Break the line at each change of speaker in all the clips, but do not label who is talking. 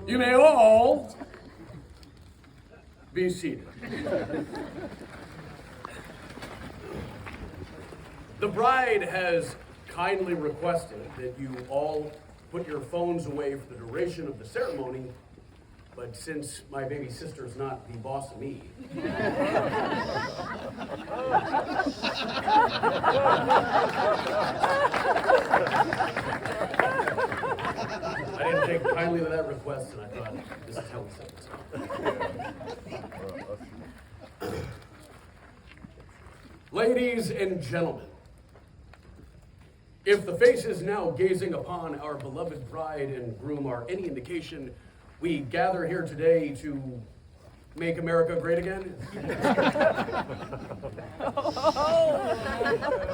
You may all be seated. The bride has kindly requested that you all put your phones away for the duration of the ceremony, but since my baby sister is not the boss of me, I didn't take kindly to that request, and I thought, this is how we set this up. Ladies and gentlemen, if the faces now gazing upon our beloved bride and groom are any indication, we gather here today to make America great again.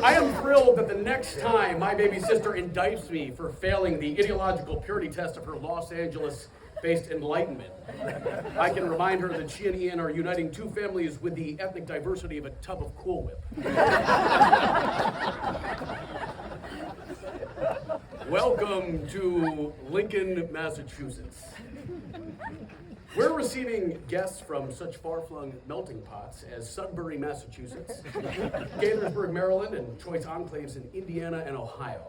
I am thrilled that the next time my baby sister indicts me for failing the ideological purity test of her Los Angeles-based enlightenment, I can remind her that she and Ian are uniting two families with the ethnic diversity of a tub of Cool Whip. Welcome to Lincoln, Massachusetts. We're receiving guests from such far-flung melting pots as Sudbury, Massachusetts, Gaithersburg, Maryland, and choice enclaves in Indiana and Ohio.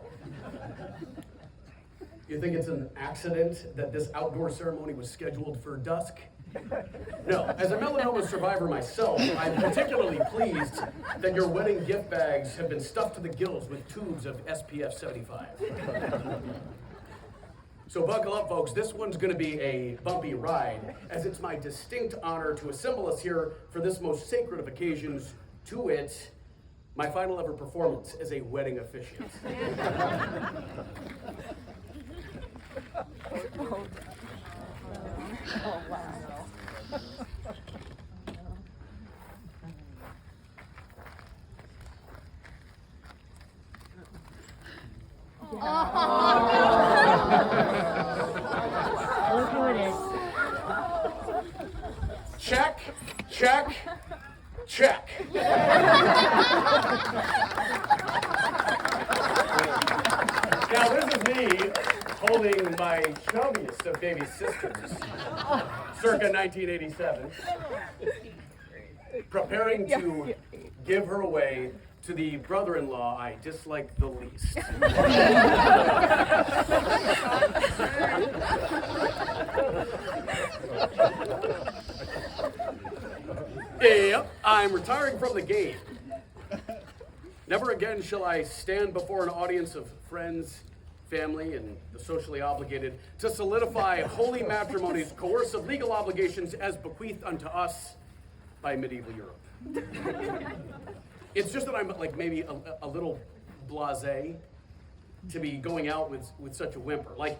You think it's an accident that this outdoor ceremony was scheduled for dusk? No. As a melanoma survivor myself, I'm particularly pleased that your wedding gift bags have been stuffed to the gills with tubes of SPF 75. So buckle up, folks. This one's going to be a bumpy ride, as it's my distinct honor to assemble us here for this most sacred of occasions, to wit, my final ever performance as a wedding officiant.
Oh, wow. Look who it is.
Check, check, check. Now this is me holding my chubbiest of baby sisters, circa 1987, preparing to give her away to the brother-in-law I dislike the least. Yep, I'm retiring from the game. Never again shall I stand before an audience of friends, family, and the socially obligated to solidify holy matrimony's coercive legal obligations as bequeathed unto us by medieval Europe. It's just that I'm like maybe a little blasé to be going out with such a whimper. Like,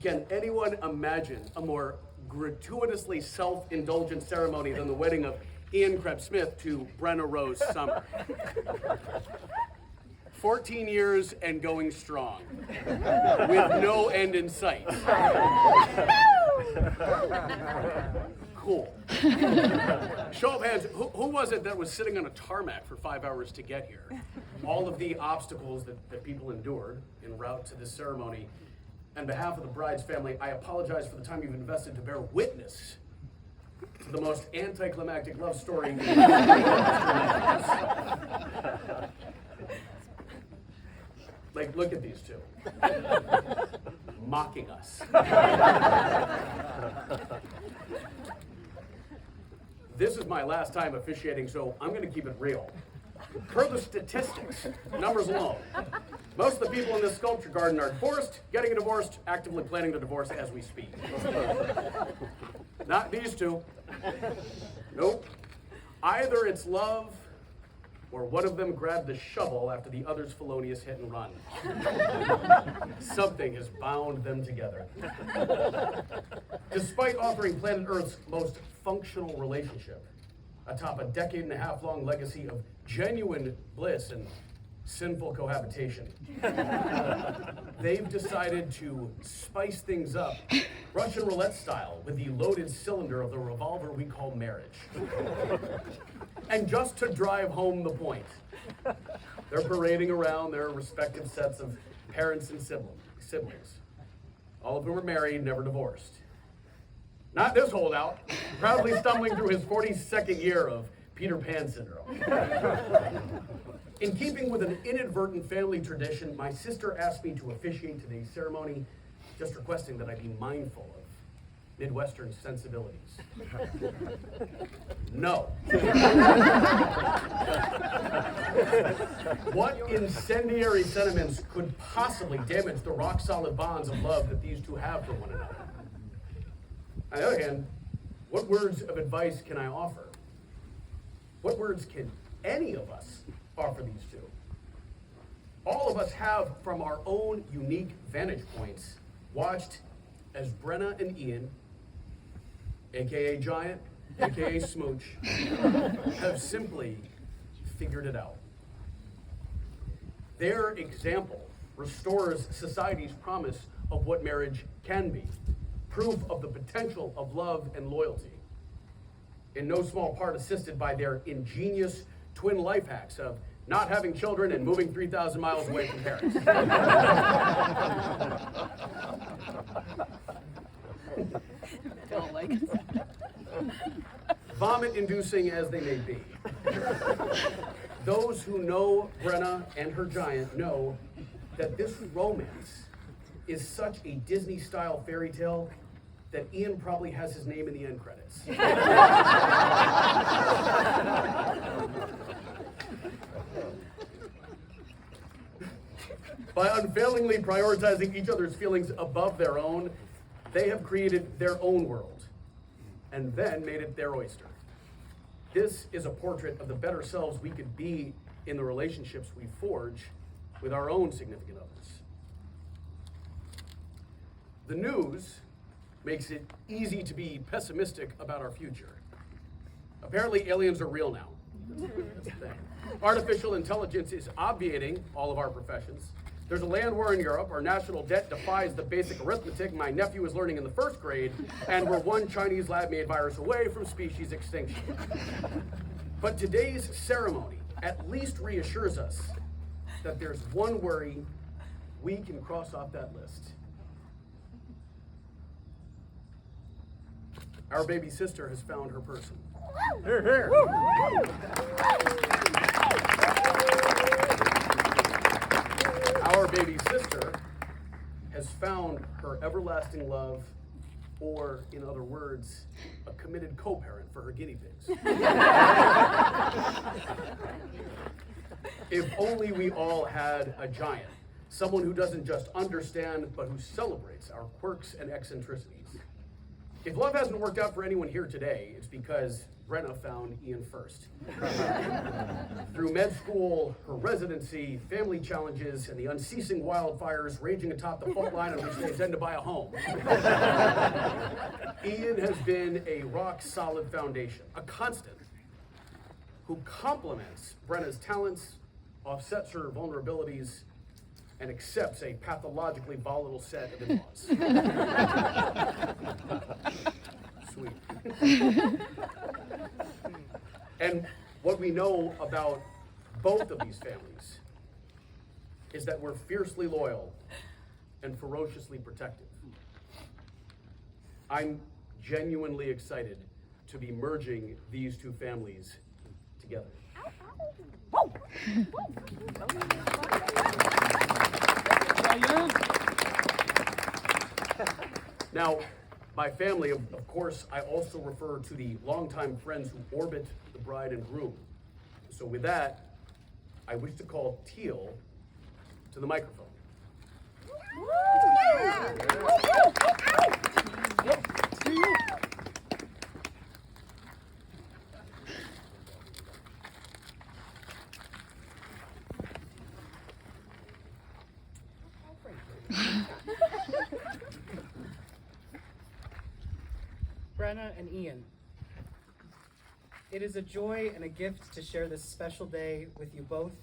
can anyone imagine a more gratuitously self-indulgent ceremony than the wedding of Ian Krebs-Smith to Brenna Rose Summer? 14 years and going strong, with no end in sight. Cool. Show of hands, who was it that was sitting on a tarmac for 5 hours to get here? All of the obstacles that people endured en route to this ceremony. On behalf of the bride's family, I apologize for the time you've invested to bear witness to the most anticlimactic love story. Like, look at these two. Mocking us. This is my last time officiating, so I'm going to keep it real. Per the statistics, numbers alone, most of the people in this sculpture garden are divorced, getting divorced, actively planning to divorce as we speak. Not these two. Nope. Either it's love, or one of them grabbed the shovel after the other's felonious hit and run. Something has bound them together. Despite offering planet Earth's most functional relationship, atop a decade-and-a-half-long legacy of genuine bliss and sinful cohabitation, they've decided to spice things up Russian roulette style with the loaded cylinder of the revolver we call marriage. And just to drive home the point, they're parading around their respective sets of parents and siblings, all of whom are married, never divorced. Not this holdout, proudly stumbling through his 42nd year of Peter Pan syndrome. In keeping with an inadvertent family tradition, my sister asked me to officiate today's ceremony, just requesting that I be mindful of Midwestern sensibilities. No. What incendiary sentiments could possibly damage the rock-solid bonds of love that these two have for one another? On the other hand, what words of advice can I offer? What words can any of us offer these two? All of us have, from our own unique vantage points, watched as Brenna and Ian, aka Giant, aka Smooch, have simply figured it out. Their example restores society's promise of what marriage can be, proof of the potential of love and loyalty, in no small part assisted by their ingenious twin life hacks of not having children and moving 3,000 miles away from parents.
Don't like it.
Vomit-inducing as they may be, those who know Brenna and her giant know that this romance is such a Disney-style fairy tale that Ian probably has his name in the end credits. By unfailingly prioritizing each other's feelings above their own, they have created their own world and then made it their oyster. This is a portrait of the better selves we could be in the relationships we forge with our own significant others. The news makes it easy to be pessimistic about our future. Apparently, aliens are real now. That's the thing. Artificial intelligence is obviating all of our professions. There's a land war in Europe. Our national debt defies the basic arithmetic my nephew is learning in the first grade, and we're one Chinese lab-made virus away from species extinction. But today's ceremony at least reassures us that there's one worry we can cross off that list. Our baby sister has found her person. Here, here. Our baby sister has found her everlasting love, or in other words, a committed co-parent for her guinea pigs. If only we all had a giant, someone who doesn't just understand, but who celebrates our quirks and eccentricities. If love hasn't worked out for anyone here today, it's because Brenna found Ian first. Through med school, her residency, family challenges, and the unceasing wildfires raging atop the fault line on which they intend to buy a home, Ian has been a rock-solid foundation, a constant, who complements Brenna's talents, offsets her vulnerabilities, and accepts a pathologically volatile set of in-laws. Sweet. And what we know about both of these families is that we're fiercely loyal and ferociously protective. I'm genuinely excited to be merging these two families together. Now, by family, of course, I also refer to the longtime friends who orbit the bride and groom. So with that, I wish to call Teal to the microphone.
Brenna and Ian, it is a joy and a gift to share this special day with you both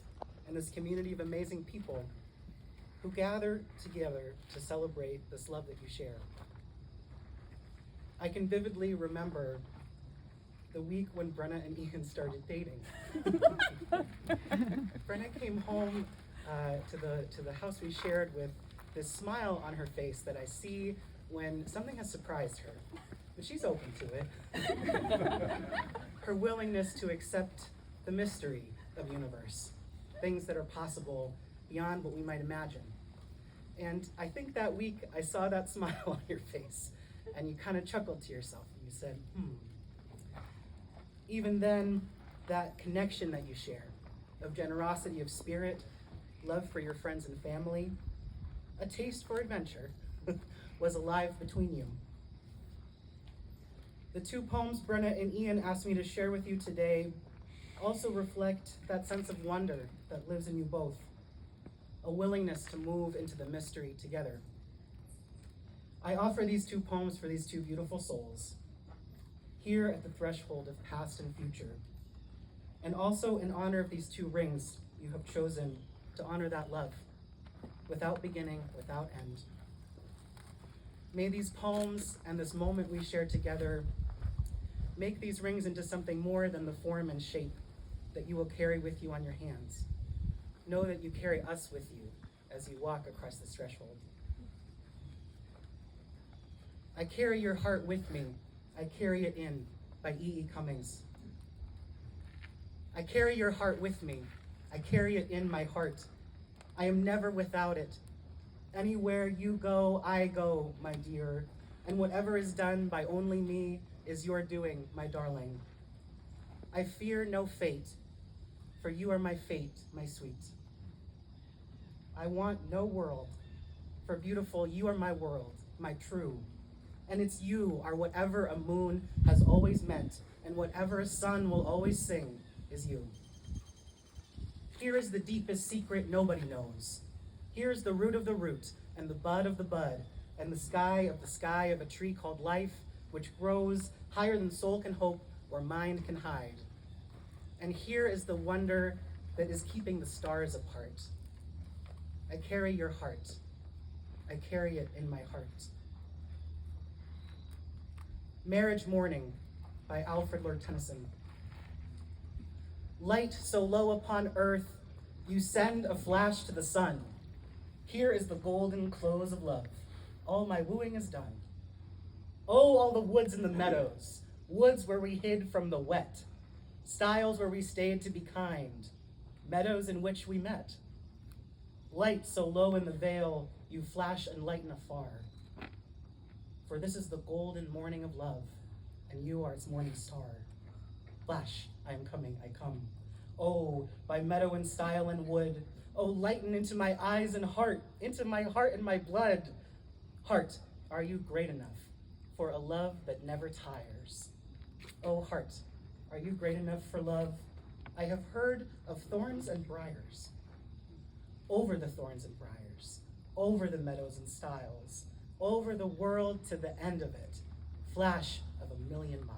and this community of amazing people who gather together to celebrate this love that you share. I can vividly remember the week when Brenna and Ian started dating. Brenna came home to the house we shared with this smile on her face that I see when something has surprised her. but she's open to it. Her willingness to accept the mystery of universe, things that are possible beyond what we might imagine. And I think that week I saw that smile on your face, and you kind of chuckled to yourself, and you said, Even then, that connection that you share of generosity of spirit, love for your friends and family, a taste for adventure was alive between you. The two poems Brenna and Ian asked me to share with you today also reflect that sense of wonder that lives in you both, a willingness to move into the mystery together. I offer these two poems for these two beautiful souls, here at the threshold of past and future, and also in honor of these two rings you have chosen to honor that love, without beginning, without end. May these poems and this moment we share together make these rings into something more than the form and shape that you will carry with you on your hands. Know that you carry us with you as you walk across this threshold. I carry your heart with me. I carry it in, by E.E. Cummings. I carry your heart with me. I carry it in my heart. I am never without it. Anywhere you go, I go, my dear. And whatever is done by only me is your doing, my darling. I fear no fate, for you are my fate, my sweet. I want no world, for beautiful, you are my world, my true. And it's you are whatever a moon has always meant, and whatever a sun will always sing is you. Here is the deepest secret nobody knows. Here is the root of the root, and the bud of the bud, and the sky of a tree called life, which grows higher than soul can hope or mind can hide. And here is the wonder that is keeping the stars apart. I carry your heart. I carry it in my heart. Marriage Morning by Alfred Lord Tennyson. Light so low upon earth, you send a flash to the sun. Here is the golden close of love. All my wooing is done. Oh, all the woods and the meadows, woods where we hid from the wet, stiles where we stayed to be kind, meadows in which we met. Light so low in the vale, you flash and lighten afar. For this is the golden morning of love, and you are its morning star. Flash, I am coming, I come. Oh, by meadow and stile and wood, oh, lighten into my eyes and heart, into my heart and my blood. Heart, are you great enough for a love that never tires? Oh, heart, are you great enough for love? I have heard of thorns and briars. Over the thorns and briars, over the meadows and stiles, over the world to the end of it, flash of a million miles.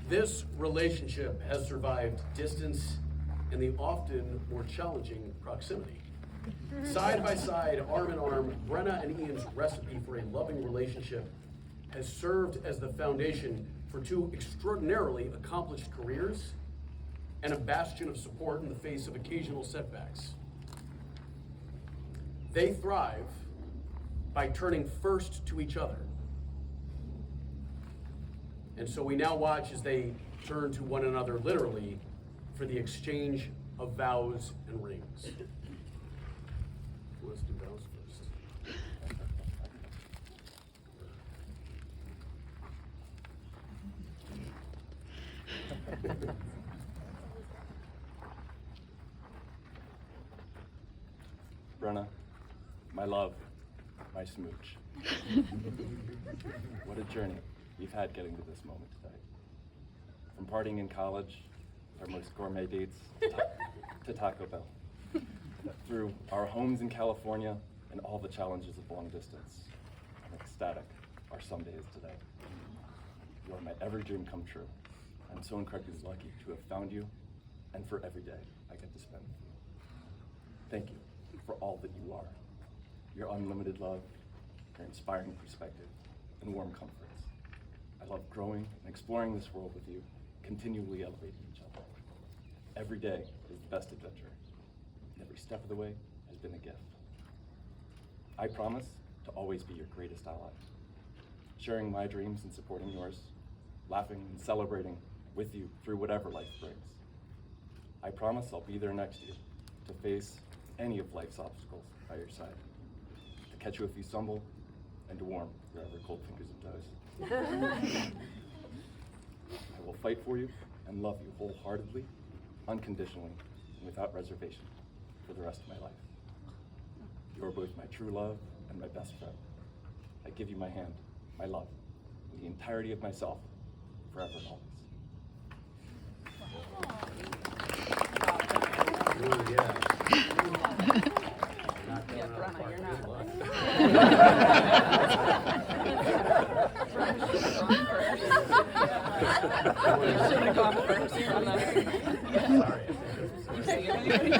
This relationship has survived distance and the often more challenging proximity. Side by side, arm in arm, Brenna and Ian's recipe for a loving relationship has served as the foundation for two extraordinarily accomplished careers and a bastion of support in the face of occasional setbacks. They thrive by turning first to each other. And so we now watch as they turn to one another literally for the exchange of vows and rings. Who wants to do vows first?
Brenna, my love, my smooch. What a journey we've had getting to this moment today. From partying in college, our most gourmet dates, to Taco Bell. Through our homes in California and all the challenges of long distance. I'm ecstatic our some days today. You are my every dream come true. I'm so incredibly lucky to have found you and for every day I get to spend with you. Thank you for all that you are. Your unlimited love, your inspiring perspective, and warm comforts. I love growing and exploring this world with you, continually elevating each other. Every day is the best adventure, and every step of the way has been a gift. I promise to always be your greatest ally, sharing my dreams and supporting yours, laughing and celebrating with you through whatever life brings. I promise I'll be there next to you to face any of life's obstacles by your side, to catch you if you stumble, and to warm your ever cold fingers and toes. I will fight for you and love you wholeheartedly, unconditionally, and without reservation for the rest of my life. You are both my true love and my best friend. I give you my hand, my love, and the entirety of myself, forever and always.
Ooh, yeah.
Yeah, Brenna, you're not. You should have gone first. Brenna.
Sorry.
You see anybody?
I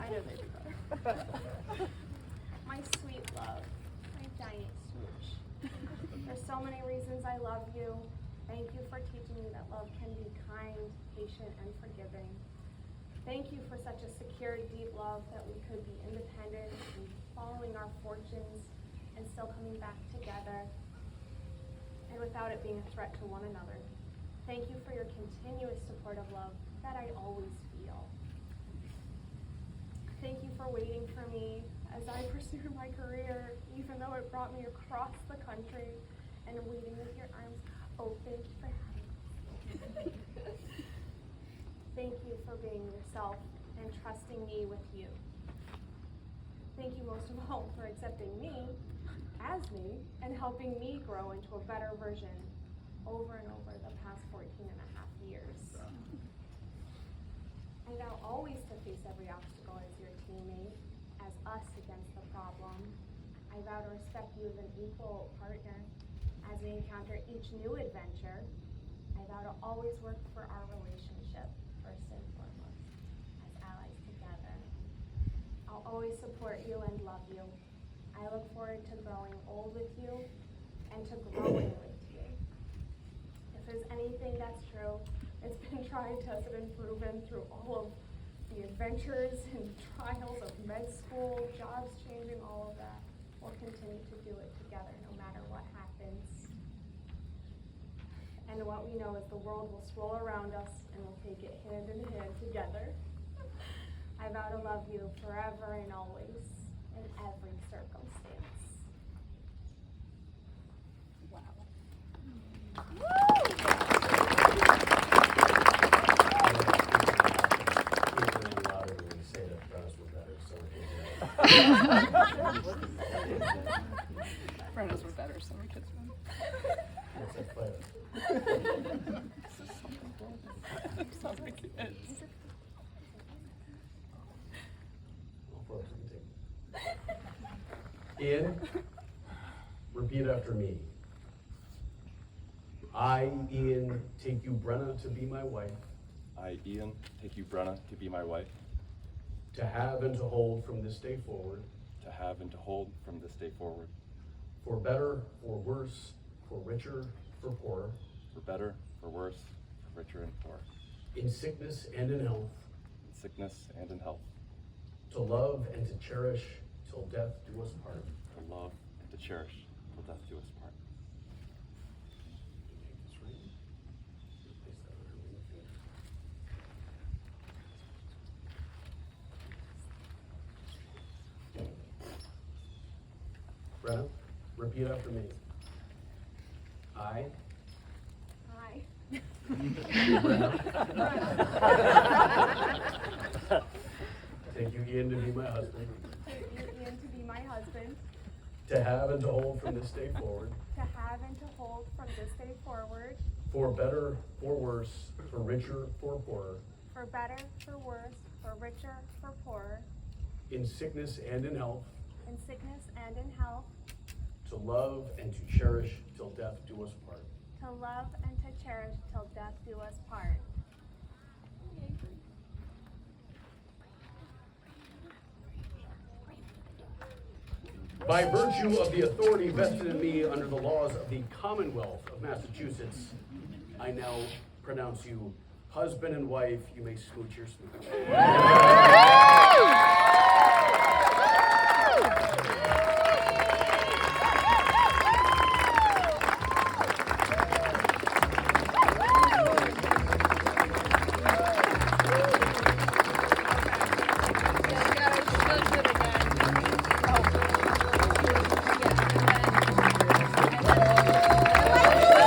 know they do better. My sweet love, my giant Smooch. There's so many reasons I love you. Thank you for teaching me that love can be kind, patient, and forgiving. Thank you for such a secure, deep love that we could be independent and following our fortunes and still coming back together, and without it being a threat to one another. Thank you for your continuous support of love that I always feel. Thank you for waiting for me as I pursued my career, even though it brought me across the country, and waiting with your arms open for having me. Thank you for being yourself and trusting me with you. Thank you most of all for accepting me as me and helping me grow into a better version over and over the past 14 and a half years. I vow always to face every obstacle as your teammate, as us against the problem. I vow to respect you as an equal partner as we encounter each new adventure. I vow to always work for our relationship, first and foremost, as allies together. I'll always support you and love you. I look forward to growing old with you and to growing with you. If there's anything that's true, it's been tried, tested, and proven through all of the adventures and trials of med school, jobs changing, all of that. We'll continue to do it together no matter what happens. And what we know is the world will swirl around us and we'll take it hand in hand together. I vow to love you forever and always, in every circumstance.
Wow. Brenna's were better, so we could swim. Sounds like it is.
Ian, repeat after me. I, Ian, take you, Brenna, to be my wife,
I, Ian, take you, Brenna, to be my wife,
to have and to hold from this day forward,
to have and to hold from this day forward,
for better, for worse, for richer, for poorer,
for better, for worse, for richer and poorer,
in sickness and in health,
in sickness and in health,
to love and to cherish till death do us part.
to love and to cherish till death do us part.
Brenna, repeat after me. I, take you, Ian, to be my husband,
Ian, to be my husband,
to have and to hold from this day forward,
to have and to hold from this day forward,
for better, for worse, for richer, for poorer,
for better, for worse, for richer, for poorer,
in sickness and in health,
in sickness and in health,
to love and to cherish till death do us part.
to love and to cherish till death do us part.
By virtue of the authority vested in me under the laws of the Commonwealth of Massachusetts, I now pronounce you husband and wife. You may smooch your smooch.